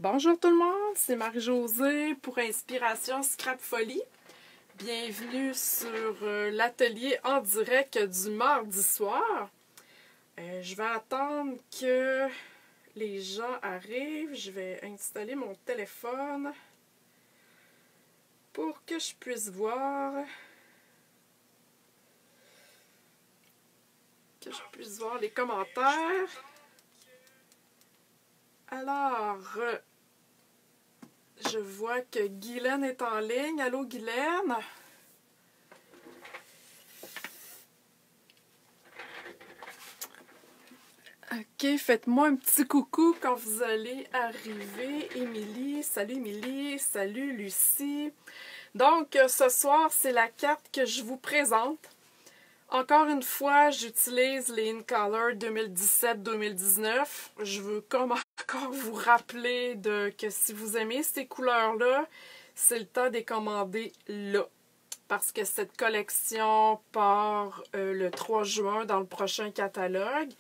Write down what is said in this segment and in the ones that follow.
Bonjour tout le monde, c'est Marie-Josée pour Inspiration Scrap Folie. Bienvenue sur l'atelier en direct du mardi soir. Je vais attendre que les gens arrivent. Je vais installer mon téléphone pour que je puisse voir. Les commentaires. Alors, je vois que Guylaine est en ligne. Allô, Guylaine? Ok, faites-moi un petit coucou quand vous allez arriver. Émilie, salut Lucie. Donc, ce soir, c'est la carte que je vous présente. Encore une fois, j'utilise les InColor 2017-2019. Je veux comme encore vous rappeler que si vous aimez ces couleurs-là, c'est le temps de les commander là. Parce que cette collection part le 3 juin dans le prochain catalogue.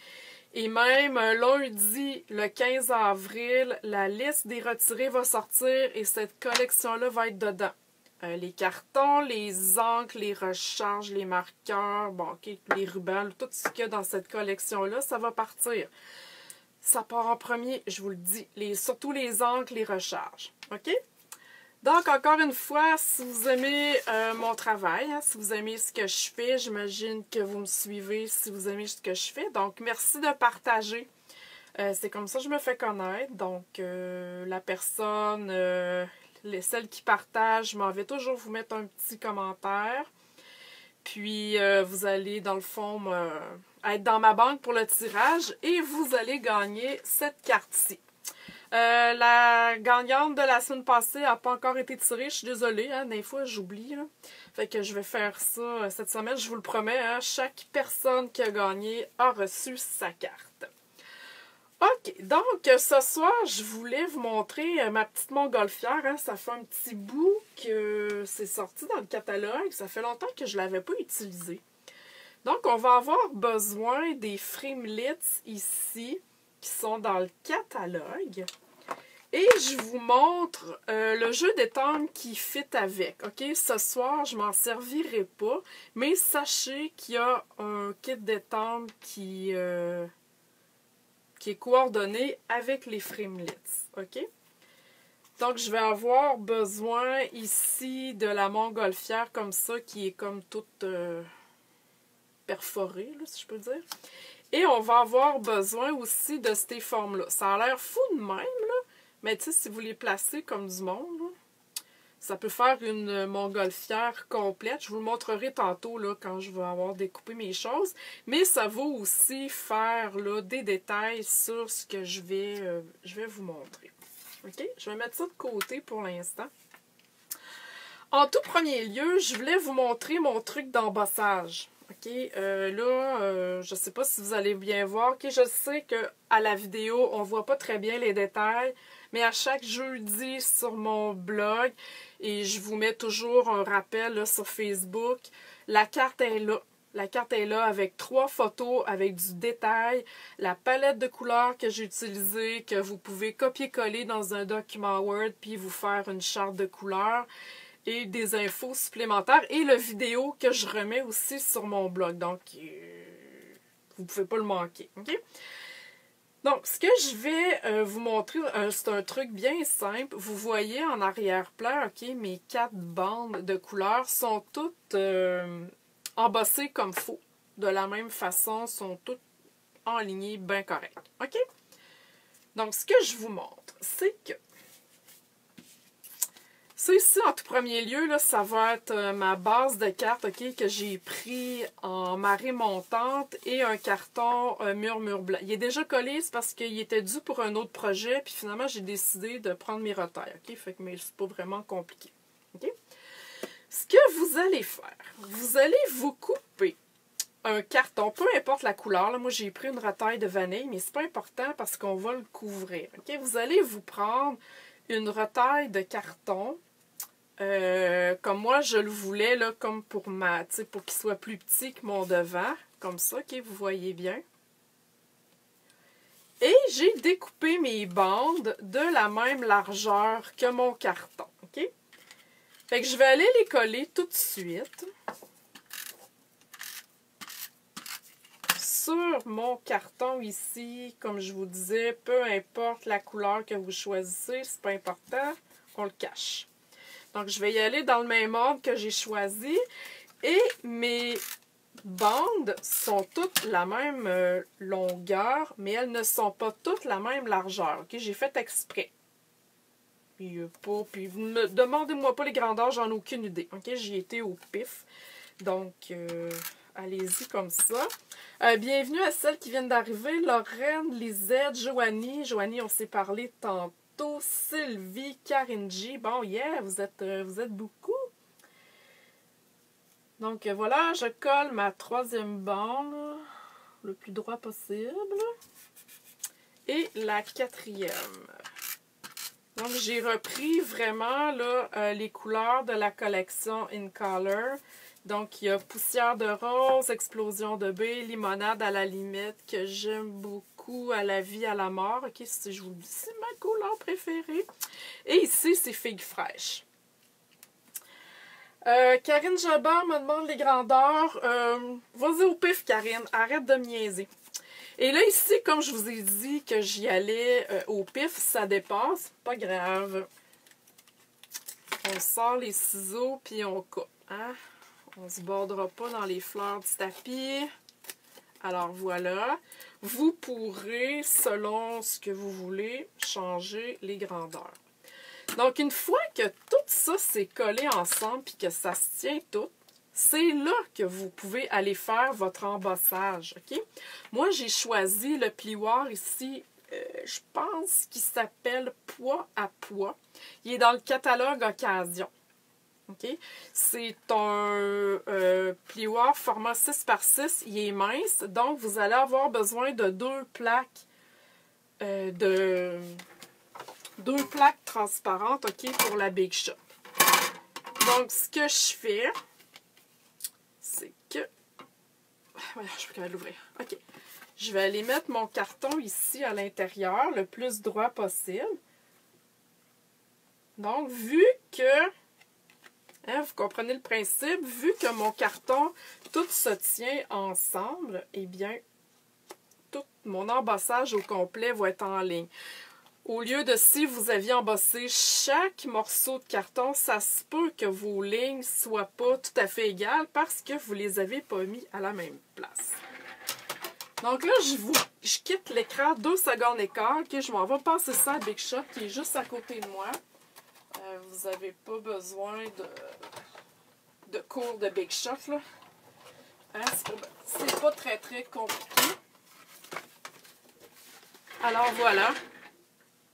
Et même lundi, le 15 avril, la liste des retirés va sortir et cette collection-là va être dedans. Les cartons, les encres, les recharges, les marqueurs, bon, okay, les rubans, tout ce qu'il y a dans cette collection-là, ça va partir. Ça part en premier, je vous le dis, surtout les encres, les recharges. OK? Donc, encore une fois, si vous aimez mon travail, hein, si vous aimez ce que je fais, j'imagine que vous me suivez si vous aimez ce que je fais. Donc, merci de partager. C'est comme ça que je me fais connaître. Donc, la personne... celles qui partagent, je m'en vais toujours vous mettre un petit commentaire. Puis, vous allez, dans le fond, être dans ma banque pour le tirage et vous allez gagner cette carte-ci. La gagnante de la semaine passée n'a pas encore été tirée. Je suis désolée, hein, des fois, j'oublie. Fait que je vais faire ça cette semaine, je vous le promets. Hein, chaque personne qui a gagné a reçu sa carte. Ok, donc ce soir, je voulais vous montrer ma petite montgolfière. Hein. Ça fait un petit bout que c'est sorti dans le catalogue. Ça fait longtemps que je ne l'avais pas utilisé. Donc, on va avoir besoin des framelits ici, qui sont dans le catalogue. Et je vous montre le jeu d'étang qui fit avec. Ok, ce soir, je ne m'en servirai pas, mais sachez qu'il y a un kit d'étang qui est coordonné avec les framelits. OK? Donc, je vais avoir besoin ici de la montgolfière comme ça, qui est comme toute perforée, là, si je peux dire. Et on va avoir besoin aussi de ces formes-là. Ça a l'air fou de même, là, mais tu sais, si vous les placez comme du monde, là, ça peut faire une montgolfière complète. Je vous le montrerai tantôt là, quand je vais avoir découpé mes choses. Mais ça va aussi faire là, des détails sur ce que je vais vous montrer. OK? Je vais mettre ça de côté pour l'instant. En tout premier lieu, je voulais vous montrer mon truc d'embossage. OK? Je ne sais pas si vous allez bien voir. OK? Je sais qu'à la vidéo, on ne voit pas très bien les détails. Mais à chaque jeudi sur mon blog, et je vous mets toujours un rappel là, sur Facebook, la carte est là. La carte est là avec 3 photos, avec du détail, la palette de couleurs que j'ai utilisée, que vous pouvez copier-coller dans un document Word, puis vous faire une charte de couleurs, et des infos supplémentaires, et le vidéo que je remets aussi sur mon blog. Donc, vous ne pouvez pas le manquer. OK? Donc, ce que je vais vous montrer, c'est un truc bien simple. Vous voyez en arrière-plan, OK, mes 4 bandes de couleurs sont toutes embossées comme faux. De la même façon, sont toutes enlignées bien correct. OK? Donc, ce que je vous montre, c'est que ça ici, en tout premier lieu, là, ça va être ma base de cartes, OK, que j'ai pris en marée montante et un carton murmure blanc. Il est déjà collé, c'est parce qu'il était dû pour un autre projet, puis finalement, j'ai décidé de prendre mes retailles, OK? Fait que, mais c'est pas vraiment compliqué, OK? Ce que vous allez faire, vous allez vous couper un carton, peu importe la couleur. Là, moi, j'ai pris une retaille de vanille, mais c'est pas important parce qu'on va le couvrir, OK? Vous allez vous prendre une retaille de carton. Comme moi, je le voulais, là, comme pour pour qu'il soit plus petit que mon devant. Comme ça, OK, vous voyez bien. Et j'ai découpé mes bandes de la même largeur que mon carton. OK? Fait que je vais aller les coller tout de suite sur mon carton ici. Comme je vous disais, peu importe la couleur que vous choisissez, c'est pas important, on le cache. Donc, je vais y aller dans le même ordre que j'ai choisi. Et mes bandes sont toutes la même longueur, mais elles ne sont pas toutes la même largeur. OK? J'ai fait exprès. Puis ne demandez-moi pas les grandeurs, j'en ai aucune idée. OK? J'y étais au pif. Donc, allez-y comme ça. Bienvenue à celles qui viennent d'arriver. Lorraine, Lisette, Joanie. Joanie, on s'est parlé tantôt. Sylvie, Karine G. Bon, yeah, vous êtes beaucoup. Donc, voilà, je colle ma troisième bande le plus droit possible. Et la quatrième. Donc, j'ai repris vraiment là, les couleurs de la collection In Color. Donc, il y a Poussière de rose, Explosion de baie, Limonade à la limite, que j'aime beaucoup, À la vie, à la mort. OK, si je vous le dis, c'est ma couleur préférée. Et ici, c'est Figue fraîche. Karine Jobard me demande les grandeurs. Vas-y au pif, Karine. Arrête de me niaiser. Et là, ici, comme je vous ai dit que j'y allais au pif, ça dépasse. Pas grave. On sort les ciseaux, puis on coupe. Hein? On ne se bordera pas dans les fleurs du tapis. Alors, voilà. Vous pourrez, selon ce que vous voulez, changer les grandeurs. Donc, une fois que tout ça s'est collé ensemble et que ça se tient tout, c'est là que vous pouvez aller faire votre embossage. OK? Moi, j'ai choisi le plioir ici, je pense qu'il s'appelle Poids à poids. Il est dans le catalogue Occasion. OK? C'est un plioir format 6x6. Il est mince, donc vous allez avoir besoin de deux plaques transparentes, OK, pour la Big Shot. Donc, ce que je fais, c'est que... Voilà, je peux l'ouvrir. OK. Je vais aller mettre mon carton ici à l'intérieur, le plus droit possible. Donc, vu que... Hein, vous comprenez le principe? Vu que mon carton, tout se tient ensemble, eh bien, tout mon embossage au complet va être en ligne. Au lieu de si vous aviez embossé chaque morceau de carton, ça se peut que vos lignes ne soient pas tout à fait égales parce que vous ne les avez pas mis à la même place. Donc là, je quitte l'écran 2 secondes et quart. Okay, je m'en vais passer ça à Big Shot qui est juste à côté de moi. Vous n'avez pas besoin de cours de Big Shot, là. Hein, c'est pas très compliqué. Alors voilà.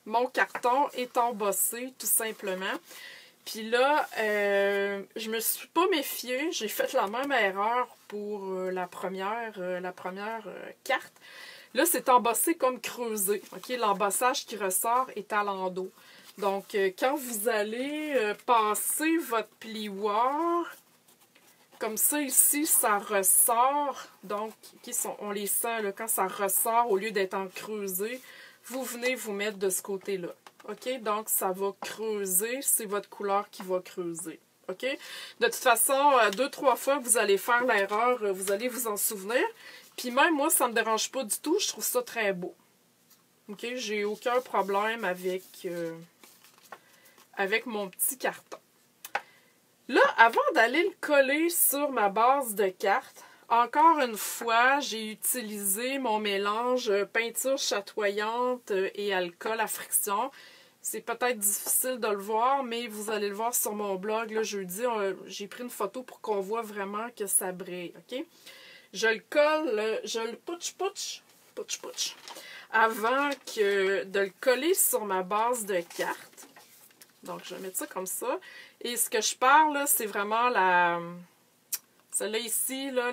Mon carton est embossé, tout simplement. Puis là, je me suis pas méfiée. J'ai fait la même erreur pour la première carte. Là, c'est embossé comme creusé. Okay? L'embossage qui ressort est à l'endos. Donc, quand vous allez passer votre plioir, comme ça ici, ça ressort. Donc, on les sent là, quand ça ressort, au lieu d'être en creusé, vous venez vous mettre de ce côté-là. OK? Donc, ça va creuser. C'est votre couleur qui va creuser. OK? De toute façon, 2-3 fois que vous allez faire l'erreur, vous allez vous en souvenir. Puis même moi, ça ne me dérange pas du tout. Je trouve ça très beau. OK? J'ai aucun problème avec mon petit carton. Là, avant d'aller le coller sur ma base de cartes, encore une fois, j'ai utilisé mon mélange peinture chatoyante et alcool à friction. C'est peut-être difficile de le voir, mais vous allez le voir sur mon blog. Là, jeudi, j'ai pris une photo pour qu'on voit vraiment que ça brille. OK? Je le colle, je le pouch, avant de le coller sur ma base de cartes. Donc, je vais mettre ça comme ça. Et ce que je parle, c'est vraiment celle-là ici, là,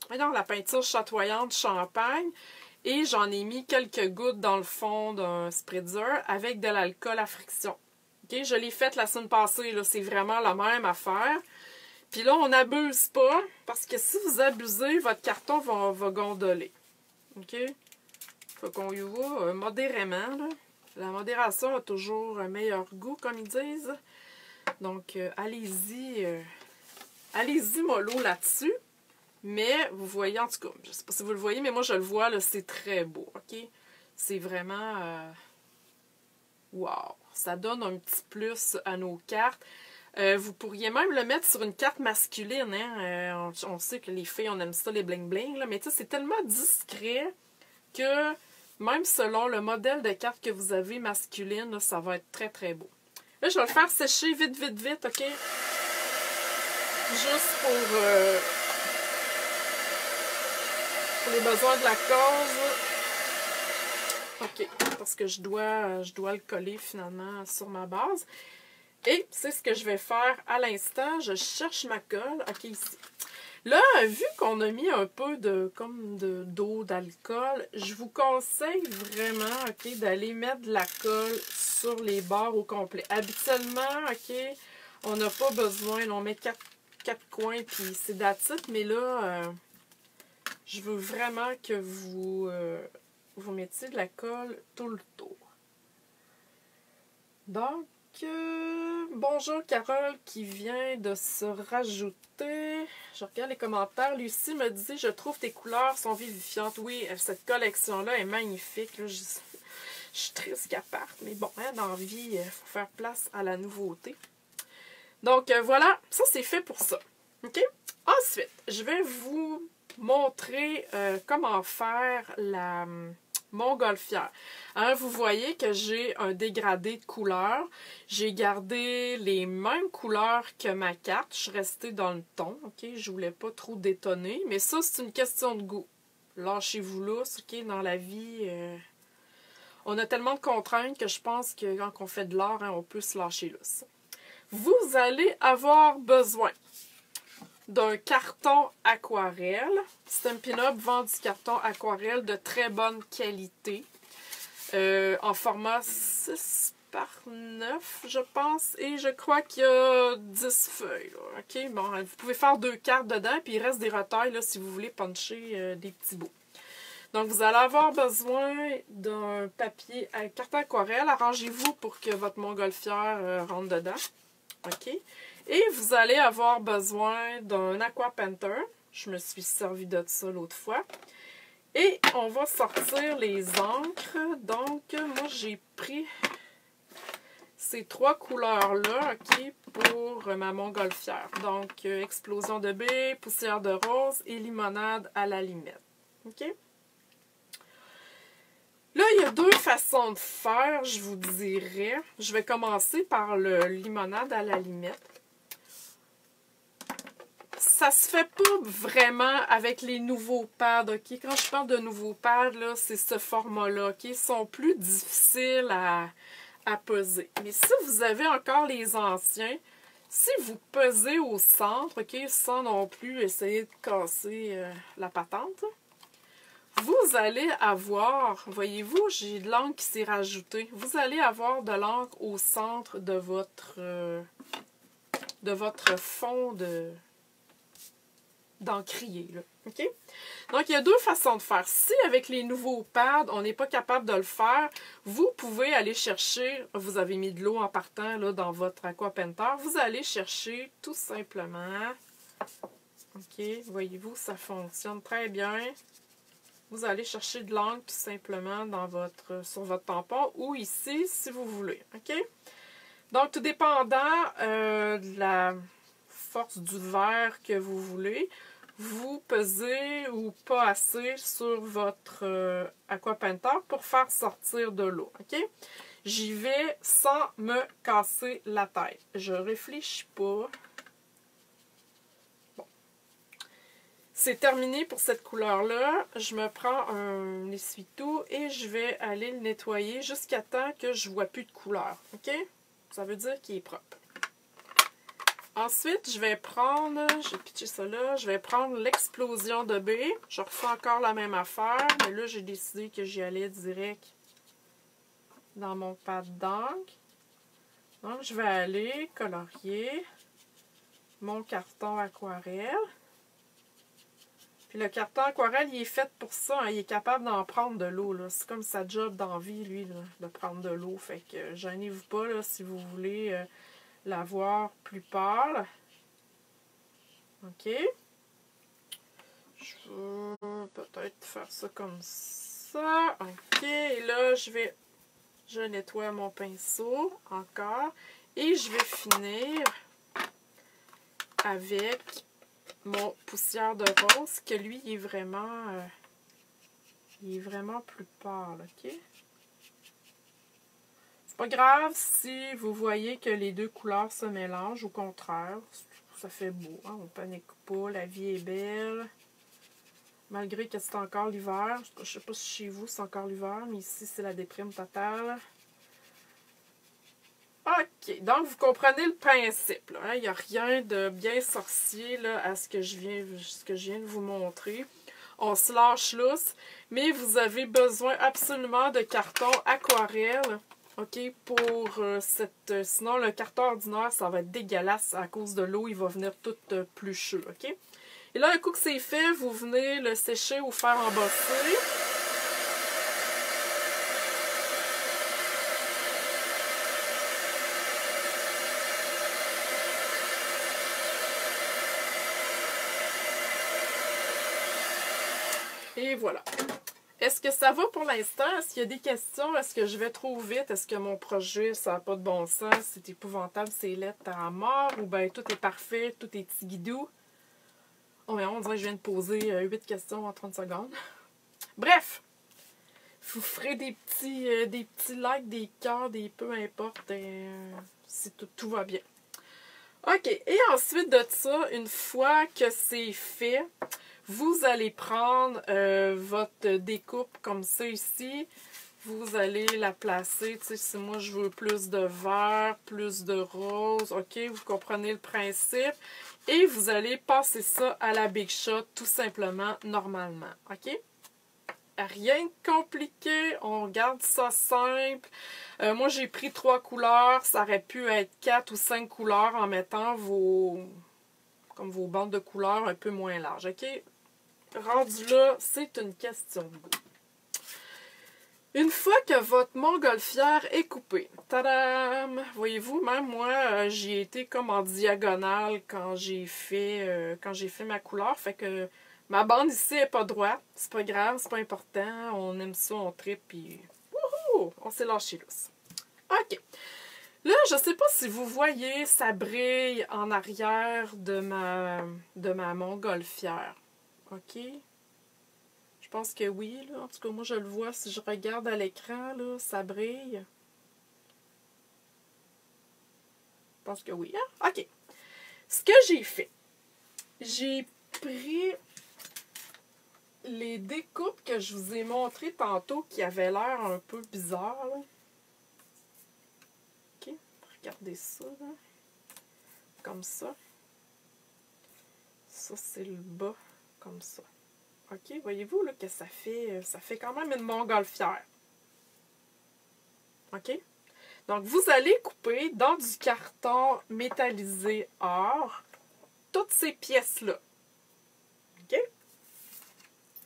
la peinture chatoyante champagne. Et j'en ai mis quelques gouttes dans le fond d'un spritzer avec de l'alcool à friction. Okay? Je l'ai faite la semaine passée, là, c'est vraiment la même affaire. Puis là, on n'abuse pas, parce que si vous abusez, votre carton va gondoler. OK? Faut qu'on y va modérément, là. La modération a toujours un meilleur goût, comme ils disent. Donc, allez-y mollo là-dessus. Mais, vous voyez, en tout cas, je ne sais pas si vous le voyez, mais moi, je le vois, là, c'est très beau, OK? C'est vraiment... wow! Ça donne un petit plus à nos cartes. Vous pourriez même le mettre sur une carte masculine, hein? On sait que les filles, on aime ça, les bling-bling, là. Mais tu sais, c'est tellement discret que... Même selon le modèle de carte que vous avez masculine, là, ça va être très, très beau. Là, je vais le faire sécher vite, vite, vite, OK? Juste pour les besoins de la cause. OK, parce que je dois le coller finalement sur ma base. Et c'est ce que je vais faire à l'instant. Je cherche ma colle. OK, ici. Là, vu qu'on a mis un peu d'eau, d'alcool, je vous conseille vraiment, OK, d'aller mettre de la colle sur les bords au complet. Habituellement, OK, on n'a pas besoin, on met quatre coins, puis c'est that's it, mais là, je veux vraiment que vous mettiez de la colle tout le tour. Donc, bonjour Carole qui vient de se rajouter. Je regarde les commentaires. Lucie me dit « Je trouve tes couleurs sont vivifiantes. » Oui, cette collection-là est magnifique. Là, je suis triste qu'elle parte. Mais bon, hein, dans la vie, il faut faire place à la nouveauté. Donc, voilà. Ça, c'est fait pour ça. OK? Ensuite, je vais vous montrer comment faire la montgolfière. Hein, vous voyez que j'ai un dégradé de couleurs. J'ai gardé les mêmes couleurs que ma carte. Je suis restée dans le ton. OK? Je voulais pas trop détonner. Mais ça, c'est une question de goût. Lâchez-vous là. OK? Dans la vie, on a tellement de contraintes que je pense que quand on fait de l'art, hein, on peut se lâcher là. Vous allez avoir besoin d'un carton aquarelle. Stampin' Up vend du carton aquarelle de très bonne qualité. En format 6 par 9, je pense. Et je crois qu'il y a 10 feuilles. Là. OK? Bon, vous pouvez faire 2 cartes dedans, puis il reste des retailles là, si vous voulez puncher des petits bouts. Donc, vous allez avoir besoin d'un papier à carton aquarelle. Arrangez-vous pour que votre montgolfière rentre dedans. OK? Et vous allez avoir besoin d'un Aqua Painter. Je me suis servi de ça l'autre fois. Et on va sortir les encres. Donc, moi, j'ai pris ces 3 couleurs-là, OK, pour ma montgolfière. Donc, explosion de baie, poussière de rose et limonade à la limette. OK? Là, il y a 2 façons de faire, je vous dirais. Je vais commencer par le limonade à la limette. Ça se fait pas vraiment avec les nouveaux pads, OK? Quand je parle de nouveaux pads, là, c'est ce format-là, OK? Ils sont plus difficiles à peser. Mais si vous avez encore les anciens, si vous pesez au centre, OK? Sans non plus essayer de casser la patente, vous allez avoir, voyez-vous, j'ai de l'encre qui s'est rajoutée. Vous allez avoir de l'encre au centre de votre fond d'encrier. OK? Donc, il y a 2 façons de faire. Si avec les nouveaux pads, on n'est pas capable de le faire, vous pouvez aller chercher, vous avez mis de l'eau en partant là, dans votre Aqua Painter, vous allez chercher tout simplement, OK, voyez-vous, ça fonctionne très bien. Vous allez chercher de l'encre tout simplement sur votre tampon ou ici, si vous voulez. OK? Donc, tout dépendant de la force du verre que vous voulez, vous pesez ou pas assez sur votre Aqua Painter pour faire sortir de l'eau. OK? J'y vais sans me casser la tête. Je réfléchis pas. C'est terminé pour cette couleur-là. Je me prends un essuie-tout et je vais aller le nettoyer jusqu'à temps que je ne vois plus de couleur. OK? Ça veut dire qu'il est propre. Ensuite, je vais prendre, j'ai pitché ça là, je vais prendre l'explosion de baie. Je refais encore la même affaire, mais là, j'ai décidé que j'y allais direct dans mon pad d'encre. Donc, je vais aller colorier mon carton aquarelle. Puis le carton aquarelle, il est fait pour ça. Hein, il est capable d'en prendre de l'eau. C'est comme sa job d'envie, lui, là, de prendre de l'eau. Fait que gênez-vous pas là, si vous voulez la voir plus pâle. OK. Je vais peut-être faire ça comme ça. OK. Et là, je nettoie mon pinceau encore. Et je vais finir avec mon poussière de rose, que lui, il est vraiment plus pâle, OK? C'est pas grave si vous voyez que les deux couleurs se mélangent, au contraire, ça fait beau, hein? On panique pas, la vie est belle. Malgré que c'est encore l'hiver, je sais pas si chez vous c'est encore l'hiver, mais ici c'est la déprime totale. OK, donc vous comprenez le principe. Là, hein? Il n'y a rien de bien sorcier là, à ce que je viens de vous montrer. On se lâche lousse, mais vous avez besoin absolument de carton aquarelle. OK, pour sinon le carton ordinaire, ça va être dégueulasse à cause de l'eau, il va venir tout plucheux. OK? Et là, un coup que c'est fait, vous venez le sécher ou faire embosser. Et voilà. Est-ce que ça va pour l'instant? Est-ce qu'il y a des questions? Est-ce que je vais trop vite? Est-ce que mon projet, ça n'a pas de bon sens? C'est épouvantable, c'est lettre à mort? Ou bien tout est parfait, tout est tigidou? Oh, mais on dirait que je viens de poser 8 questions en 30 secondes. Bref! Vous ferez des petits likes, des cœurs, des peu importe. Si tout va bien. OK. Et ensuite de ça, une fois que c'est fait, vous allez prendre votre découpe comme ça ici. Vous allez la placer. Tu sais, si moi je veux plus de vert, plus de rose. OK, vous comprenez le principe. Et vous allez passer ça à la Big Shot tout simplement normalement. OK? Rien de compliqué, on garde ça simple. Moi, j'ai pris 3 couleurs. Ça aurait pu être 4 ou 5 couleurs en mettant vos bandes de couleurs un peu moins larges. OK? Rendu là, c'est une question de goût. Une fois que votre montgolfière est coupée, tadam! Voyez-vous, même moi, j'y ai été comme en diagonale quand j'ai fait ma couleur. Fait que ma bande ici n'est pas droite. C'est pas grave, c'est pas important. On aime ça, on tripe, puis wouhou! On s'est lâché lousse. OK. Là, je sais pas si vous voyez, ça brille en arrière de ma montgolfière. OK? Je pense que oui, là. En tout cas, moi, je le vois. Si je regarde à l'écran, là, ça brille. Je pense que oui, hein? OK. Ce que j'ai fait, j'ai pris les découpes que je vous ai montrées tantôt qui avaient l'air un peu bizarres, là. OK? Regardez ça, là. Comme ça. Ça, c'est le bas, comme ça. OK, voyez-vous là, que ça fait quand même une montgolfière. OK? Donc, vous allez couper dans du carton métallisé or toutes ces pièces-là. OK?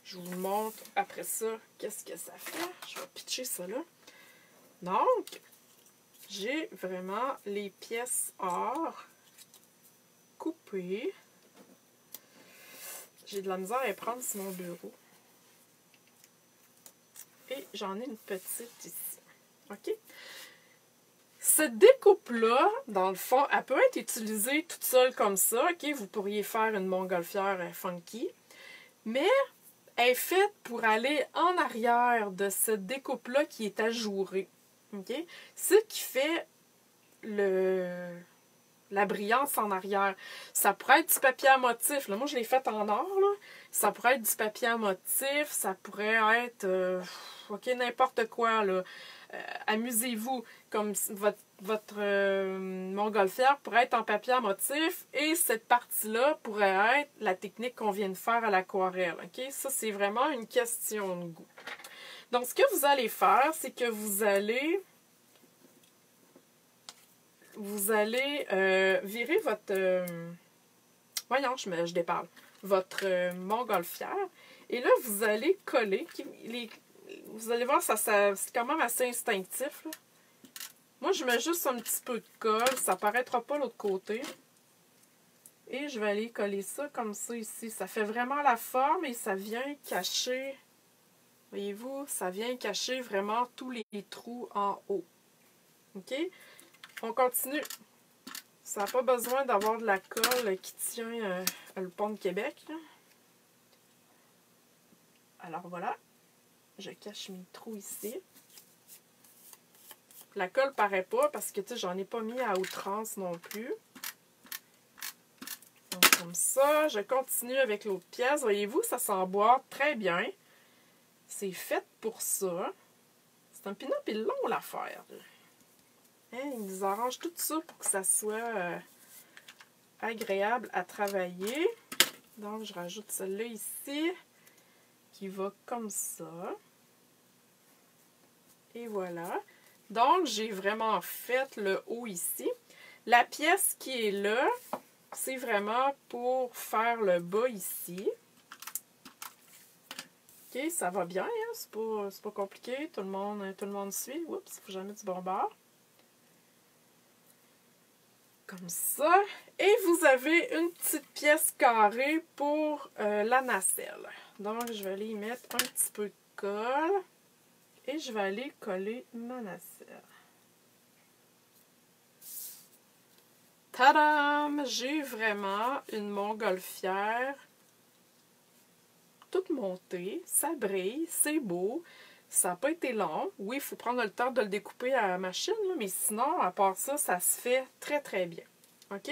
Je vous montre après ça qu'est-ce que ça fait. Je vais pitcher ça là. Donc, j'ai vraiment les pièces or coupées. J'ai de la misère à prendre sur mon bureau. Et j'en ai une petite ici. OK? Cette découpe-là, dans le fond, elle peut être utilisée toute seule comme ça. OK? Vous pourriez faire une montgolfière funky. Mais elle est faite pour aller en arrière de cette découpe-là qui est ajourée. OK? Ce qui fait la brillance en arrière. Ça pourrait être du papier à motif. Là, moi, je l'ai fait en or. Là. Ça pourrait être du papier à motif. Ça pourrait être OK, n'importe quoi. Là. Amusez-vous. Comme votre montgolfière pourrait être en papier à motif. Et cette partie-là pourrait être la technique qu'on vient de faire à l'aquarelle. OK? Ça, c'est vraiment une question de goût. Donc, ce que vous allez faire, c'est que vous allez virer votre... Voyons, je déparle. votre montgolfière. Et là, vous allez coller. Vous allez voir, c'est quand même assez instinctif, là. Moi, je mets juste un petit peu de colle. Ça ne paraîtra pas l'autre côté. Et je vais aller coller ça comme ça ici. Ça fait vraiment la forme et ça vient cacher, voyez-vous, ça vient cacher vraiment tous les trous en haut. OK? On continue. Ça n'a pas besoin d'avoir de la colle qui tient le pont de Québec, là. Alors voilà. Je cache mes trous ici. La colle paraît pas parce que, tu sais, j'en ai pas mis à outrance non plus. Donc, comme ça, je continue avec l'autre pièce. Voyez-vous, ça s'emboîte très bien. C'est fait pour ça. C'est un pin-up et long, l'affaire. Hein, ils nous arrangent tout ça pour que ça soit agréable à travailler. Donc, je rajoute celle-là ici, qui va comme ça. Et voilà. Donc, j'ai vraiment fait le haut ici. La pièce qui est là, c'est vraiment pour faire le bas ici. OK, ça va bien, hein? C'est pas compliqué. Tout le monde suit. Oups, il faut que j'en mette du bon bord. Comme ça. Et vous avez une petite pièce carrée pour la nacelle. Donc, je vais aller y mettre un petit peu de colle. Et je vais aller coller ma nacelle. Tadam! J'ai vraiment une montgolfière toute montée. Ça brille, c'est beau. Ça n'a pas été long. Oui, il faut prendre le temps de le découper à la machine, là, mais sinon, à part ça, ça se fait très, très bien. OK?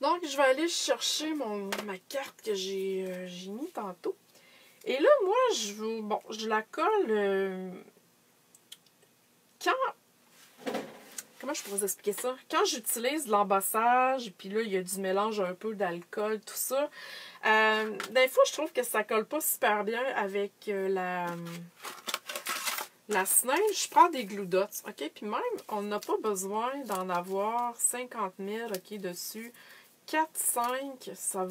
Donc, je vais aller chercher ma carte que j'ai mis tantôt. Et là, moi, je la colle comment je pourrais vous expliquer ça? Quand j'utilise l'embossage, puis là, il y a du mélange un peu d'alcool, tout ça, des fois, je trouve que ça colle pas super bien avec la seringue. Je prends des glue dots, OK? Puis même, on n'a pas besoin d'en avoir 50 000, OK, dessus. 4-5, ça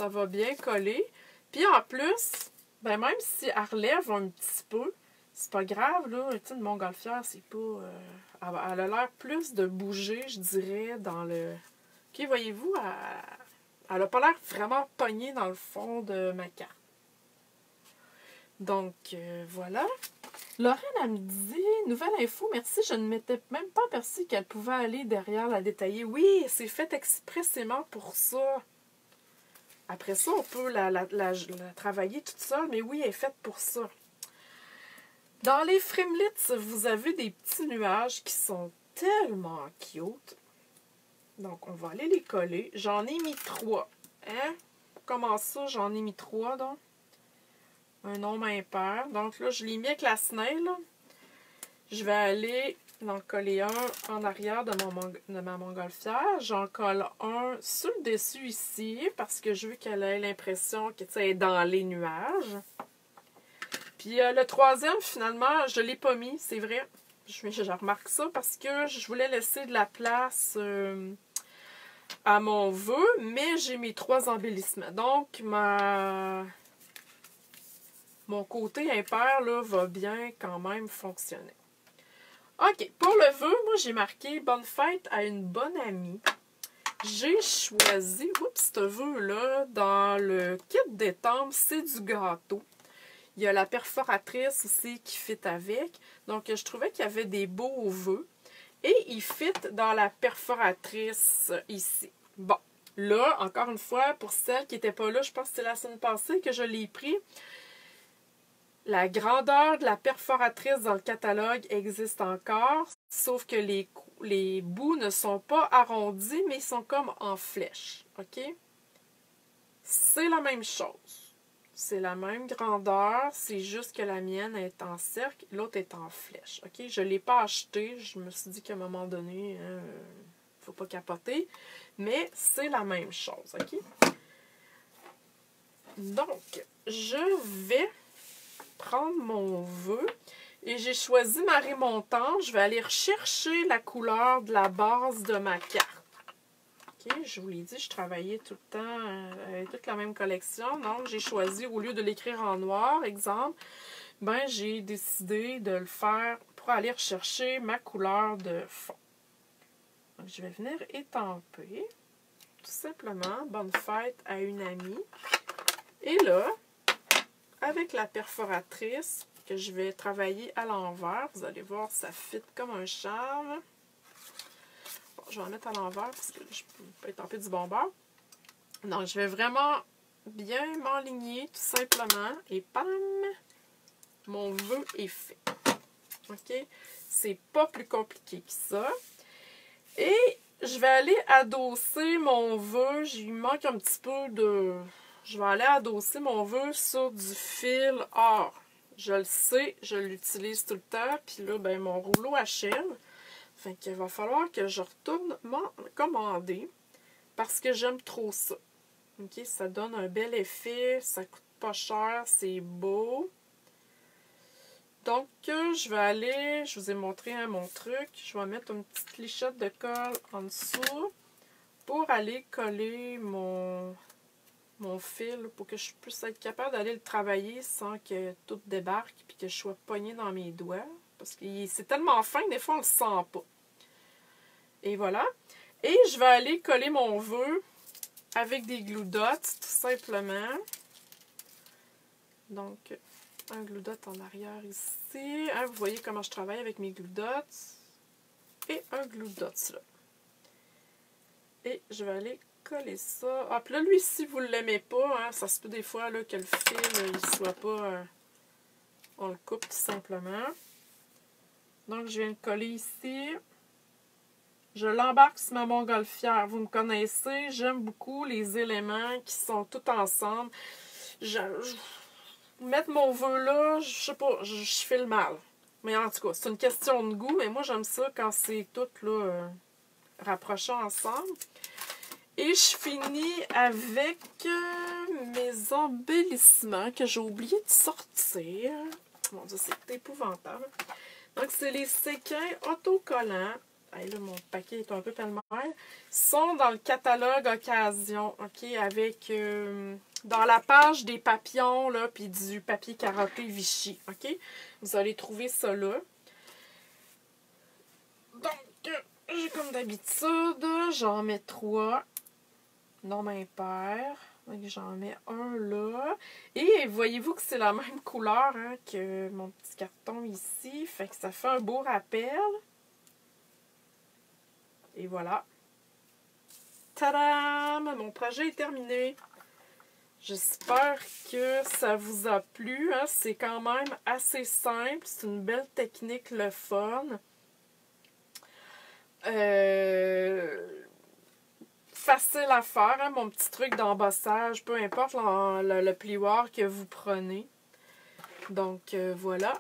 va bien coller. Puis en plus, ben même si elle relève un petit peu, c'est pas grave, là. Tu sais, une montgolfière, c'est pas... elle a l'air plus de bouger, je dirais, dans le... OK, voyez-vous, elle a pas l'air vraiment pognée dans le fond de ma carte. Donc, voilà. Lorraine, elle me dit, nouvelle info, merci, je ne m'étais même pas aperçue qu'elle pouvait aller derrière la détailler. Oui, c'est fait expressément pour ça. Après ça, on peut la travailler toute seule, mais oui, elle est faite pour ça. Dans les Framelits, vous avez des petits nuages qui sont tellement cute. Donc, on va aller les coller. J'en ai mis 3. Hein? Comment ça, j'en ai mis 3, donc? Un nombre impair. Donc là, je l'ai mis avec la snail. Là. Je vais aller en coller un en arrière de ma montgolfière. J'en colle un sur le dessus ici, parce que je veux qu'elle ait l'impression qu'elle est dans les nuages. Puis le troisième, finalement, je ne l'ai pas mis, c'est vrai. Je remarque ça parce que je voulais laisser de la place à mon vœu, mais j'ai mes 3 embellissements. Donc, mon côté impair là, va bien quand même fonctionner. OK, pour le vœu, moi j'ai marqué « Bonne fête à une bonne amie ». J'ai choisi, ce vœu-là, dans le kit d'étampe, c'est du gâteau. Il y a la perforatrice aussi qui fit avec. Donc, je trouvais qu'il y avait des beaux vœux. Et il fit dans la perforatrice ici. Bon, là, encore une fois, pour celles qui n'étaient pas là, je pense que c'est la semaine passée que je l'ai pris. La grandeur de la perforatrice dans le catalogue existe encore, sauf que les bouts ne sont pas arrondis, mais ils sont comme en flèche. OK? C'est la même chose. C'est la même grandeur, c'est juste que la mienne est en cercle, l'autre est en flèche. OK? Je ne l'ai pas acheté, je me suis dit qu'à un moment donné, il ne faut pas capoter, mais c'est la même chose. OK? Donc, je vais prendre mon vœu et j'ai choisi marée montante. Je vais aller rechercher la couleur de la base de ma carte. OK? Je vous l'ai dit, je travaillais tout le temps avec toute la même collection. Donc, j'ai choisi, au lieu de l'écrire en noir, exemple, ben j'ai décidé de le faire pour aller rechercher ma couleur de fond. Donc, je vais venir étamper, tout simplement, bonne fête à une amie. Et là, avec la perforatrice que je vais travailler à l'envers, vous allez voir, ça fit comme un charme. Bon, je vais en mettre à l'envers parce que je peux étamper du bon bord. Donc, je vais vraiment bien m'enligner, tout simplement. Et pam! Mon vœu est fait. OK? C'est pas plus compliqué que ça. Et je vais aller adosser mon vœu. Il manque un petit peu de... Je vais aller adosser mon vœu sur du fil or. Je le sais, je l'utilise tout le temps. Puis là, ben, mon rouleau achève. Fait qu'il va falloir que je retourne m'en commander. Parce que j'aime trop ça. OK? Ça donne un bel effet. Ça coûte pas cher. C'est beau. Donc, je vais aller, je vous ai montré mon truc, je vais mettre une petite lichette de colle en dessous pour aller coller mon fil, pour que je puisse être capable d'aller le travailler sans que tout débarque et que je sois poignée dans mes doigts. Parce que c'est tellement fin, des fois on le sent pas. Et voilà. Et je vais aller coller mon vœu avec des glue dots, tout simplement. Donc... un glue dot en arrière ici. Hein, vous voyez comment je travaille avec mes glue dots. Et un glue dots là. Et je vais aller coller ça. Ah, puis là, lui, si vous ne l'aimez pas, hein, ça se peut des fois là, que le fil il soit pas... on le coupe tout simplement. Donc, je viens de coller ici. Je l'embarque sur ma montgolfière. Vous me connaissez, j'aime beaucoup les éléments qui sont tous ensemble. Mettre mon vœu là, je sais pas, je fais le mal. Mais en tout cas, c'est une question de goût, mais moi j'aime ça quand c'est tout là rapproché ensemble. Et je finis avec mes embellissements que j'ai oublié de sortir. Mon Dieu, c'est épouvantable. Donc, c'est les séquins autocollants. Hey, là, mon paquet est un peu pêle-mêle. Ils sont dans le catalogue Occasion, OK, avec... dans la page des papillons, là, puis du papier carotté Vichy, OK? Vous allez trouver ça là. Donc, j'ai comme d'habitude, j'en mets 3 nombres impairs. Donc, j'en mets un là. Et voyez-vous que c'est la même couleur hein, que mon petit carton ici. Fait que ça fait un beau rappel. Et voilà. Tadam! Mon projet est terminé. J'espère que ça vous a plu. Hein? C'est quand même assez simple. C'est une belle technique, le fun. Facile à faire. Hein? Mon petit truc d'embossage. Peu importe le plioir que vous prenez. Donc, voilà.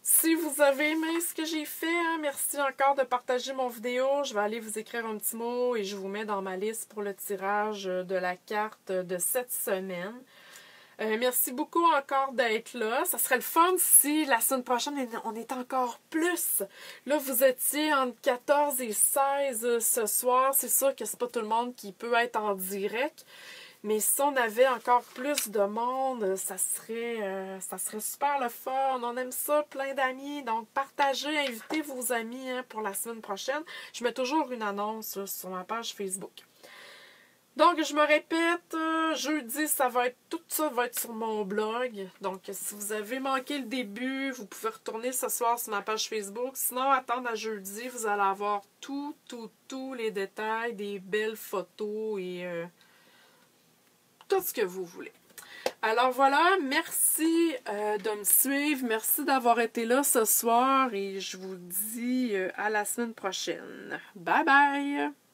Si vous avez aimé ce que j'ai fait, hein, merci encore de partager mon vidéo. Je vais aller vous écrire un petit mot et je vous mets dans ma liste pour le tirage de la carte de cette semaine. Merci beaucoup encore d'être là. Ça serait le fun si la semaine prochaine, on est encore plus. Là, vous étiez entre 14 et 16 ce soir. C'est sûr que c'est pas tout le monde qui peut être en direct. Mais si on avait encore plus de monde, ça serait super le fun. On aime ça, plein d'amis. Donc, partagez, invitez vos amis hein, pour la semaine prochaine. Je mets toujours une annonce là, sur ma page Facebook. Donc, je me répète, jeudi, tout ça va être sur mon blog. Donc, si vous avez manqué le début, vous pouvez retourner ce soir sur ma page Facebook. Sinon, attendre à jeudi, vous allez avoir tous les détails, des belles photos et... tout ce que vous voulez. Alors voilà, merci de me suivre. Merci d'avoir été là ce soir et je vous dis à la semaine prochaine. Bye bye!